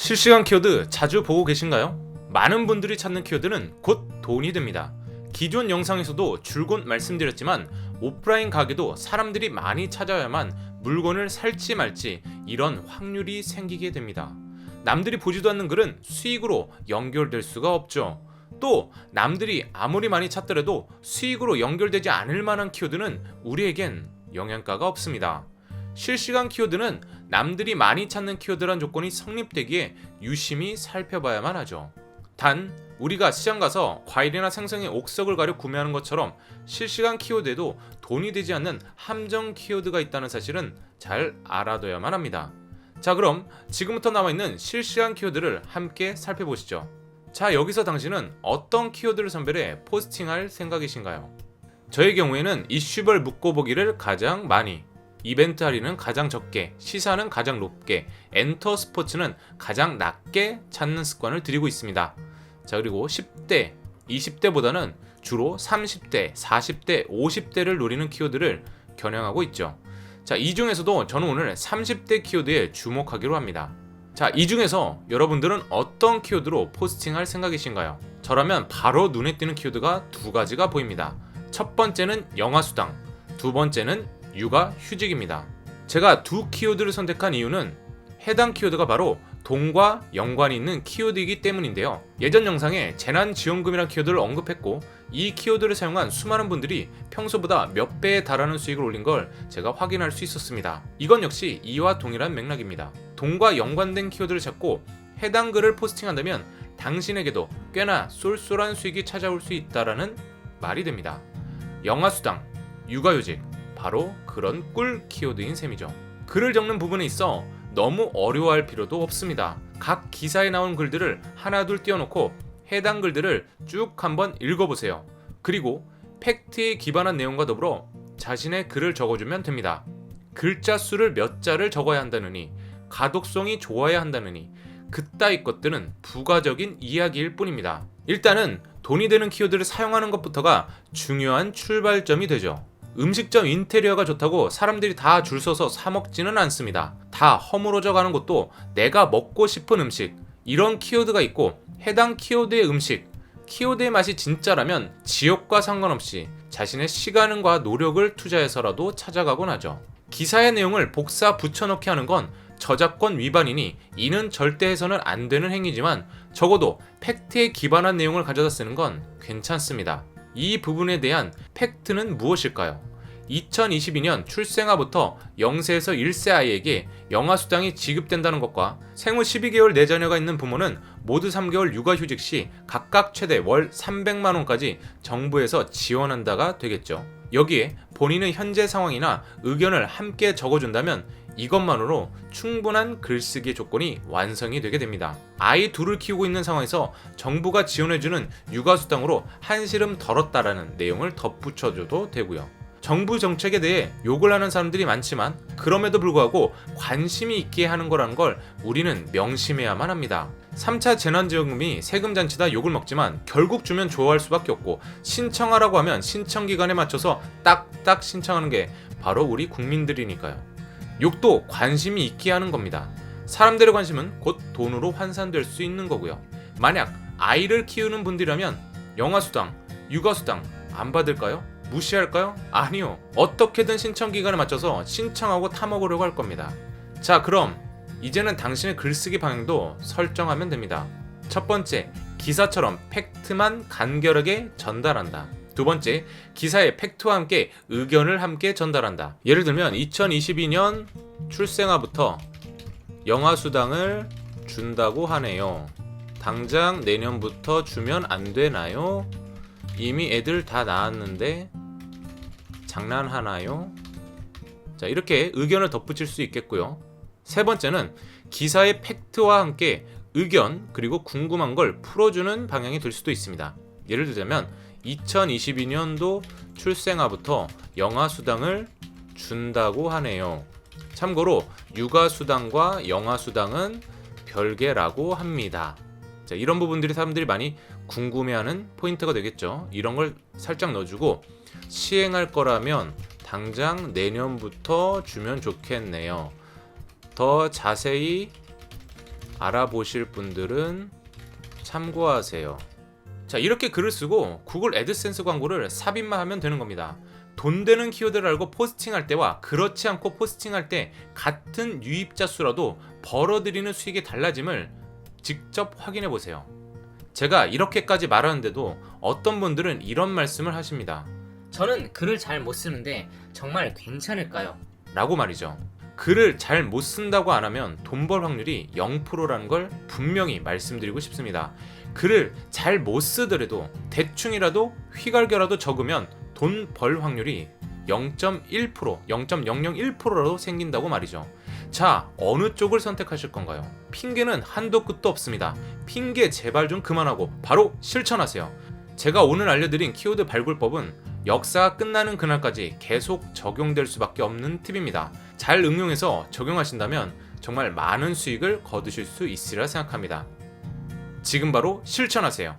실시간 키워드 자주 보고 계신가요? 많은 분들이 찾는 키워드는 곧 돈이 됩니다. 기존 영상에서도 줄곧 말씀드렸지만 오프라인 가게도 사람들이 많이 찾아야만 물건을 살지 말지 이런 확률이 생기게 됩니다. 남들이 보지도 않는 글은 수익으로 연결될 수가 없죠. 또 남들이 아무리 많이 찾더라도 수익으로 연결되지 않을 만한 키워드는 우리에겐 영양가가 없습니다. 실시간 키워드는 남들이 많이 찾는 키워드란 조건이 성립되기에 유심히 살펴봐야만 하죠. 단 우리가 시장 가서 과일이나 생선의 옥석을 가려 구매하는 것처럼 실시간 키워드에도 돈이 되지 않는 함정 키워드가 있다는 사실은 잘 알아둬야만 합니다. 자, 그럼 지금부터 남아있는 실시간 키워드를 함께 살펴보시죠. 자, 여기서 당신은 어떤 키워드를 선별해 포스팅할 생각이신가요? 저의 경우에는 이슈별 묶어보기를 가장 많이, 이벤트 할인은 가장 적게, 시사는 가장 높게, 엔터 스포츠는 가장 낮게 찾는 습관을 들이고 있습니다. 자, 그리고 10대, 20대보다는 주로 30대, 40대, 50대를 노리는 키워드를 겨냥하고 있죠. 자, 이 중에서도 저는 오늘 30대 키워드에 주목하기로 합니다. 자, 이 중에서 여러분들은 어떤 키워드로 포스팅할 생각이신가요? 저라면 바로 눈에 띄는 키워드가 두 가지가 보입니다. 첫 번째는 영아수당, 두 번째는 육아휴직입니다. 제가 두 키워드를 선택한 이유는 해당 키워드가 바로 돈과 연관이 있는 키워드이기 때문인데요. 예전 영상에 재난지원금이라는 키워드를 언급했고 이 키워드를 사용한 수많은 분들이 평소보다 몇 배에 달하는 수익을 올린 걸 제가 확인할 수 있었습니다. 이건 역시 이와 동일한 맥락입니다. 돈과 연관된 키워드를 찾고 해당 글을 포스팅한다면 당신에게도 꽤나 쏠쏠한 수익이 찾아올 수 있다라는 말이 됩니다. 영아수당, 육아휴직, 바로 그런 꿀 키워드인 셈이죠. 글을 적는 부분에 있어 너무 어려워할 필요도 없습니다. 각 기사에 나온 글들을 하나둘 띄워놓고 해당 글들을 쭉 한번 읽어보세요. 그리고 팩트에 기반한 내용과 더불어 자신의 글을 적어주면 됩니다. 글자 수를 몇 자를 적어야 한다느니, 가독성이 좋아야 한다느니 그따위 것들은 부가적인 이야기일 뿐입니다. 일단은 돈이 되는 키워드를 사용하는 것부터가 중요한 출발점이 되죠. 음식점 인테리어가 좋다고 사람들이 다 줄 서서 사 먹지는 않습니다. 다 허물어져 가는 것도 내가 먹고 싶은 음식, 이런 키워드가 있고 해당 키워드의 음식, 키워드의 맛이 진짜라면 지역과 상관없이 자신의 시간과 노력을 투자해서라도 찾아가곤 하죠. 기사의 내용을 복사 붙여넣기 하는 건 저작권 위반이니 이는 절대 해서는 안 되는 행위지만 적어도 팩트에 기반한 내용을 가져다 쓰는 건 괜찮습니다. 이 부분에 대한 팩트는 무엇일까요? 2022년 출생아부터 0세에서 1세 아이에게 영아수당이 지급된다는 것과 생후 12개월 내 자녀가 있는 부모는 모두 3개월 육아휴직 시 각각 최대 월 300만원까지 정부에서 지원한다가 되겠죠. 여기에 본인의 현재 상황이나 의견을 함께 적어준다면 이것만으로 충분한 글쓰기 조건이 완성이 되게 됩니다. 아이 둘을 키우고 있는 상황에서 정부가 지원해주는 육아수당으로 한시름 덜었다라는 내용을 덧붙여줘도 되고요. 정부 정책에 대해 욕을 하는 사람들이 많지만 그럼에도 불구하고 관심이 있게 하는 거라는 걸 우리는 명심해야만 합니다. 3차 재난지원금이 세금잔치다 욕을 먹지만 결국 주면 좋아할 수밖에 없고 신청하라고 하면 신청기간에 맞춰서 딱딱 신청하는 게 바로 우리 국민들이니까요. 욕도 관심이 있게 하는 겁니다. 사람들의 관심은 곧 돈으로 환산될 수 있는 거고요. 만약 아이를 키우는 분들이라면 영아수당, 육아수당 안 받을까요? 무시할까요? 아니요. 어떻게든 신청기간에 맞춰서 신청하고 타먹으려고 할 겁니다. 자, 그럼 이제는 당신의 글쓰기 방향도 설정하면 됩니다. 첫 번째, 기사처럼 팩트만 간결하게 전달한다. 두 번째, 기사의 팩트와 함께 의견을 함께 전달한다. 예를 들면 2022년 출생아부터 영아수당을 준다고 하네요. 당장 내년부터 주면 안 되나요? 이미 애들 다 낳았는데 장난하나요? 자, 이렇게 의견을 덧붙일 수 있겠고요. 세 번째는 기사의 팩트와 함께 의견 그리고 궁금한 걸 풀어주는 방향이 될 수도 있습니다. 예를 들자면 2022년도 출생아부터 영아수당을 준다고 하네요. 참고로 육아수당과 영아수당은 별개라고 합니다. 자, 이런 부분들이 사람들이 많이 궁금해하는 포인트가 되겠죠. 이런 걸 살짝 넣어주고 시행할 거라면 당장 내년부터 주면 좋겠네요. 더 자세히 알아보실 분들은 참고하세요. 자, 이렇게 글을 쓰고 구글 애드센스 광고를 삽입만 하면 되는 겁니다. 돈 되는 키워드를 알고 포스팅할 때와 그렇지 않고 포스팅할 때 같은 유입자 수라도 벌어들이는 수익의 달라짐을 직접 확인해 보세요. 제가 이렇게까지 말하는데도 어떤 분들은 이런 말씀을 하십니다. 저는 글을 잘 못 쓰는데 정말 괜찮을까요? 라고 말이죠. 글을 잘 못 쓴다고 안 하면 돈 벌 확률이 0%라는 걸 분명히 말씀드리고 싶습니다. 글을 잘 못 쓰더라도 대충이라도 휘갈겨라도 적으면 돈 벌 확률이 0.1%, 0.001%라도 생긴다고 말이죠. 자, 어느 쪽을 선택하실 건가요? 핑계는 한도 끝도 없습니다. 핑계 제발 좀 그만하고 바로 실천하세요. 제가 오늘 알려드린 키워드 발굴법은 역사가 끝나는 그날까지 계속 적용될 수밖에 없는 팁입니다. 잘 응용해서 적용하신다면 정말 많은 수익을 거두실 수 있으리라 생각합니다. 지금 바로 실천하세요.